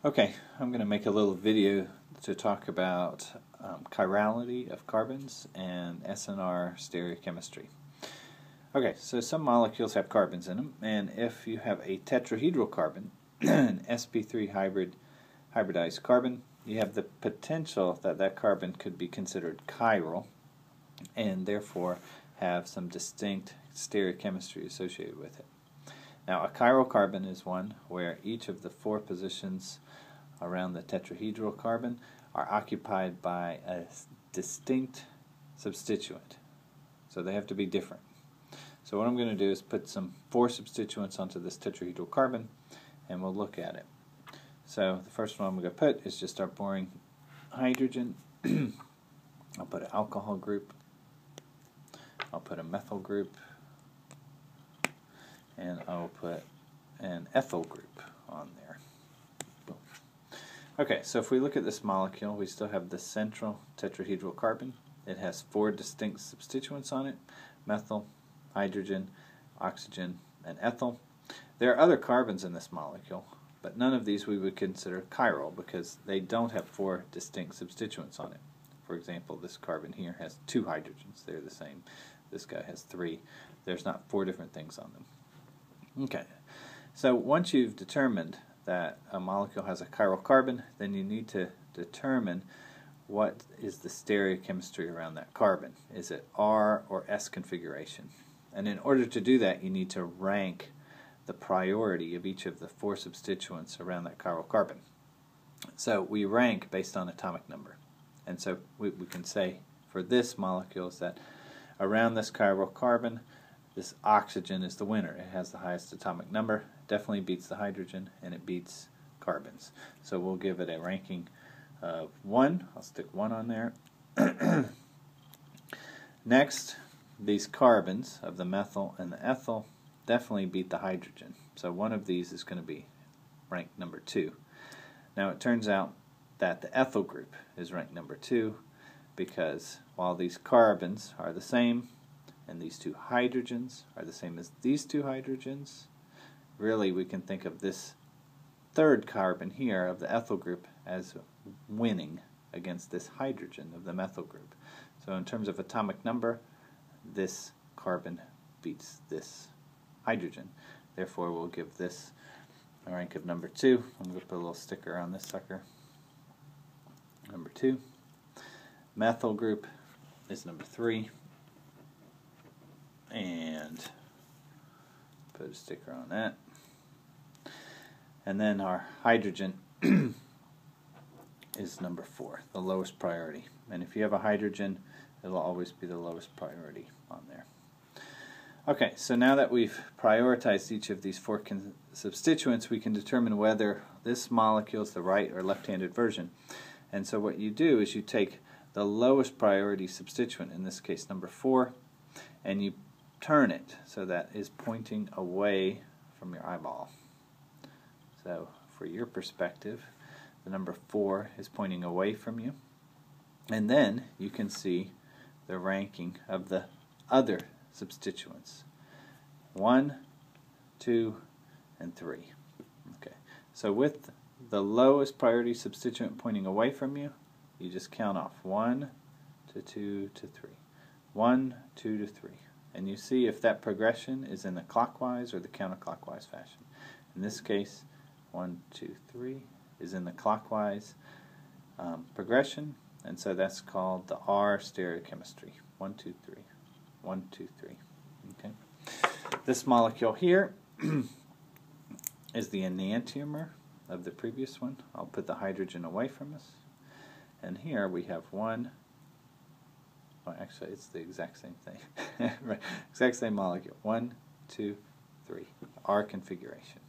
Okay, I'm going to make a little video to talk about chirality of carbons and SNR stereochemistry. Okay, so some molecules have carbons in them, and if you have a tetrahedral carbon, an sp3 hybridized carbon, you have the potential that that carbon could be considered chiral and therefore have some distinct stereochemistry associated with it. Now, a chiral carbon is one where each of the four positions around the tetrahedral carbon are occupied by a distinct substituent. So they have to be different. So what I'm going to do is put some four substituents onto this tetrahedral carbon, and we'll look at it. So the first one I'm going to put is just our boring hydrogen. I'll put an alcohol group. I'll put a methyl group. And I'll put an ethyl group on there. Boom. Okay, so if we look at this molecule, we still have the central tetrahedral carbon. It has four distinct substituents on it: methyl, hydrogen, oxygen, and ethyl. There are other carbons in this molecule, but none of these we would consider chiral because they don't have four distinct substituents on it. For example, this carbon here has two hydrogens. They're the same. This guy has three. There's not four different things on them. Okay, so once you've determined that a molecule has a chiral carbon, then you need to determine what is the stereochemistry around that carbon. Is it R or S configuration? And in order to do that, you need to rank the priority of each of the four substituents around that chiral carbon. So we rank based on atomic number. And so we can say for this molecule is that around this chiral carbon, this oxygen is the winner. It has the highest atomic number. It definitely beats the hydrogen, and it beats carbons. So we'll give it a ranking of 1. I'll stick 1 on there. Next, these carbons of the methyl and the ethyl definitely beat the hydrogen. So one of these is going to be ranked number 2. Now it turns out that the ethyl group is ranked number 2 because while these carbons are the same, and these two hydrogens are the same as these two hydrogens, really we can think of this third carbon here of the ethyl group as winning against this hydrogen of the methyl group. So in terms of atomic number, this carbon beats this hydrogen. Therefore we'll give this a rank of number 2. I'm going to put a little sticker on this sucker. Number 2. Methyl group is number 3. And put a sticker on that. And then our hydrogen is number 4, the lowest priority. And if you have a hydrogen, it'll always be the lowest priority on there. Okay, so now that we've prioritized each of these four substituents, we can determine whether this molecule is the right or left-handed version. And so what you do is you take the lowest priority substituent, in this case number 4, and you turn it so that is pointing away from your eyeball. So for your perspective, the number 4 is pointing away from you. And then you can see the ranking of the other substituents. 1, 2, and 3. Okay. So with the lowest priority substituent pointing away from you, you just count off 1 to 2 to 3. 1, 2 to 3. And you see if that progression is in the clockwise or the counterclockwise fashion. In this case, 1, 2, 3 is in the clockwise progression, and so that's called the R stereochemistry. 1, 2, 3. 1, 2, 3. Okay. This molecule here is the enantiomer of the previous one. I'll put the hydrogen away from us. And here we have 1. Oh, actually, it's the exact same thing. Right. Exact same molecule. 1, 2, 3. R configuration.